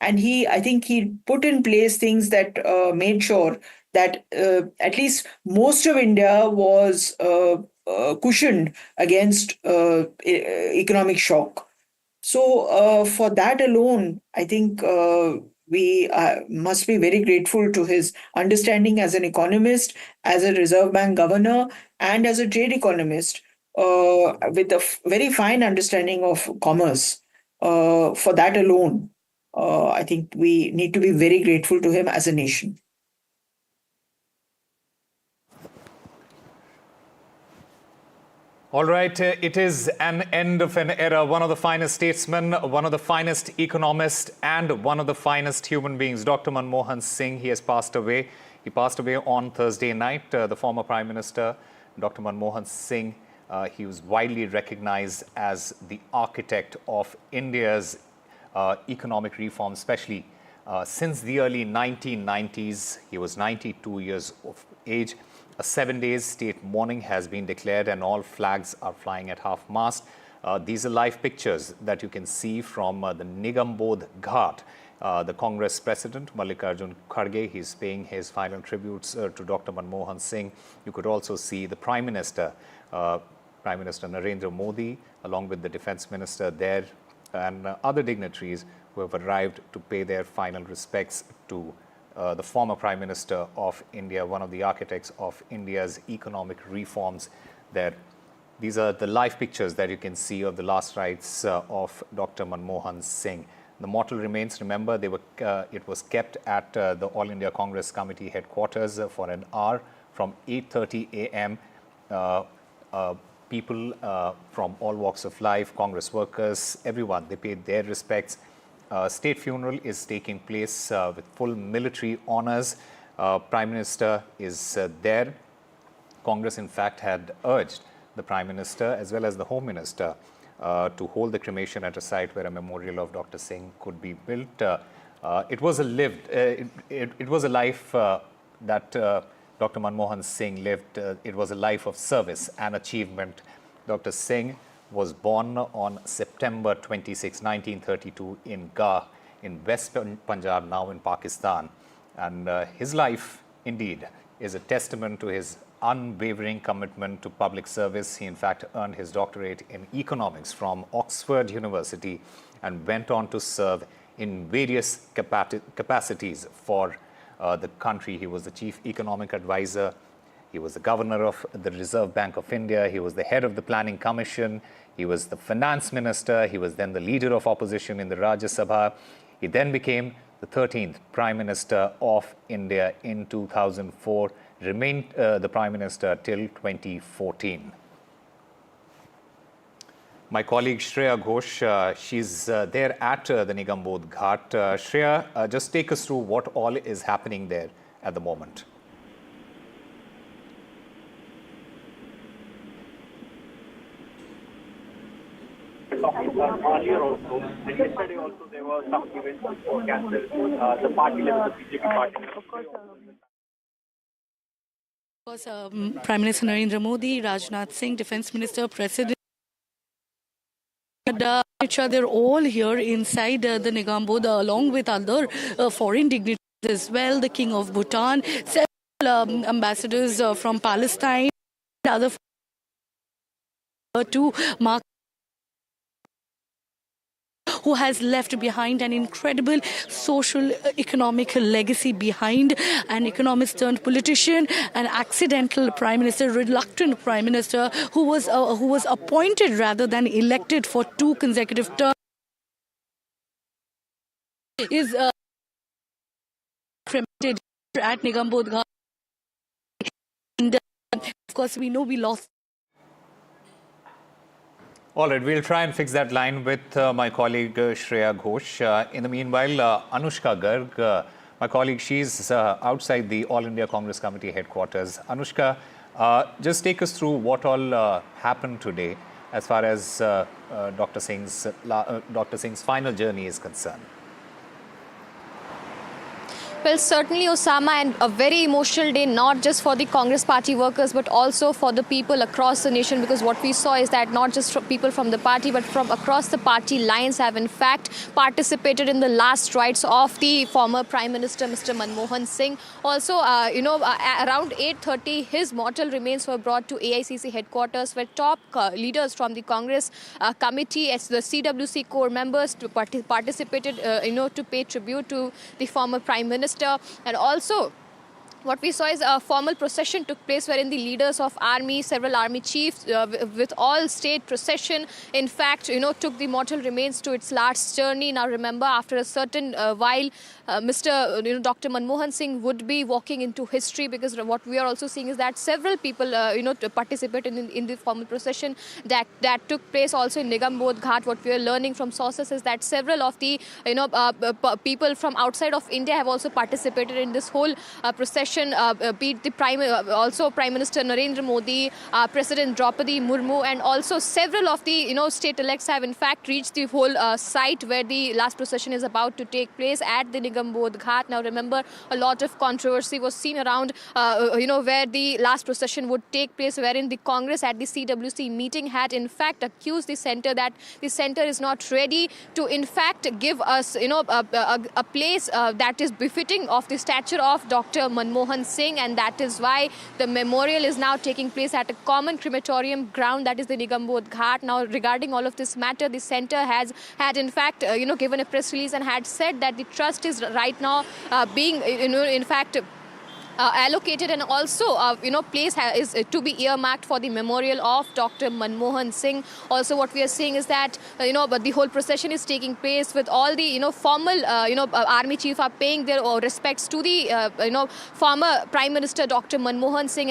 And I think he put in place things that made sure that at least most of India was cushioned against economic shock. So, for that alone, I think we must be very grateful to his understanding as an economist, as a Reserve Bank governor, and as a trade economist, with a very fine understanding of commerce. For that alone, I think we need to be very grateful to him as a nation. All right, it is an end of an era. One of the finest statesmen, one of the finest economists, and one of the finest human beings, Dr. Manmohan Singh. He has passed away. He passed away on Thursday night. The former Prime Minister, Dr. Manmohan Singh, he was widely recognized as the architect of India's economic reform, especially since the early 1990s. He was 92 years of age. A 7-day state mourning has been declared and all flags are flying at half-mast. These are live pictures that you can see from the Nigambodh Ghat. The Congress President, Mallikarjun Kharge, he's paying his final tributes to Dr. Manmohan Singh. You could also see the Prime Minister, Narendra Modi, along with the Defence Minister there, and other dignitaries who have arrived to pay their final respects to the former Prime Minister of India, one of the architects of India's economic reforms there. These are the live pictures that you can see of the last rites of Dr. Manmohan Singh. The mortal remains, remember, it was kept at the All India Congress Committee headquarters for an hour from 8:30 a.m. People from all walks of life, Congress workers, everyone, they paid their respects. State funeral is taking place with full military honors. Prime Minister is there. Congress, in fact, had urged the Prime Minister as well as the Home Minister to hold the cremation at a site where a memorial of Dr. Singh could be built. It was a life that Dr. Manmohan Singh lived. It was a life of service and achievement. Dr. Singh was born on September 26, 1932 in Gah in West Punjab, now in Pakistan. And his life, indeed, is a testament to his unwavering commitment to public service. He, in fact, earned his doctorate in economics from Oxford University and went on to serve in various capacities for the country. He was the chief economic advisor. He was the governor of the Reserve Bank of India. He was the head of the Planning Commission. He was the finance minister. He was then the leader of opposition in the Rajya Sabha. He then became the 13th Prime Minister of India in 2004, remained the Prime Minister till 2014. My colleague Shreya Ghosh, she's there at the Nigambodh Ghat. Shreya, just take us through what all is happening there at the moment. Earlier also, and yesterday also there were some events for cancelled. The party level, the BJP party. Of course, Prime Minister Narendra Modi, Rajnath Singh, Defence Minister, President, they're all here inside the Nigambodh, along with other foreign dignitaries as well, the King of Bhutan, several ambassadors from Palestine, and other to mark who has left behind an incredible social economic legacy behind, an economist turned politician, an accidental prime minister, reluctant prime minister who was appointed rather than elected for 2 consecutive terms, is cremated at Nigambodh Ghat. And of course, we know we lost. All right, we'll try and fix that line with my colleague Shreya Ghosh. In the meanwhile, Anushka Garg, my colleague, she's outside the All India Congress Committee headquarters. Anushka, just take us through what all happened today as far as Dr. Singh's final journey is concerned. Well, certainly, Osama, and a very emotional day, not just for the Congress party workers, but also for the people across the nation, because what we saw is that not just people from the party, but from across the party lines have in fact participated in the last rites of the former Prime Minister, Mr. Manmohan Singh. Also, around 8:30, his mortal remains were brought to AICC headquarters, where top leaders from the Congress committee, as the CWC core members, participated, to pay tribute to the former Prime Minister. And also, what we saw is a formal procession took place wherein the leaders of army, several army chiefs, with all state procession, in fact, took the mortal remains to its last journey. Now, remember, after a certain while, Dr. Manmohan Singh would be walking into history, because what we are also seeing is that several people, participated in the formal procession that took place also in Nigambodh Ghat. What we are learning from sources is that several of the, people from outside of India have also participated in this whole procession. Be it the also Prime Minister Narendra Modi, President Draupadi Murmu, and also several of the state elects have in fact reached the whole site where the last procession is about to take place at the Nigambodh Ghat. Now, remember, a lot of controversy was seen around where the last procession would take place, wherein the Congress at the CWC meeting had in fact accused the centre that the centre is not ready to in fact give us a place that is befitting of the stature of Dr. Manmohan Singh, and that is why the memorial is now taking place at a common crematorium ground, that is the Nigambodh Ghat. Now, regarding all of this matter, the centre had in fact given a press release and had said that the trust is right now being in fact allocated, and also place is to be earmarked for the memorial of Dr. Manmohan Singh. Also, what we are seeing is that but the whole procession is taking place with all the formal army chief are paying their respects to the former Prime Minister Dr. Manmohan Singh.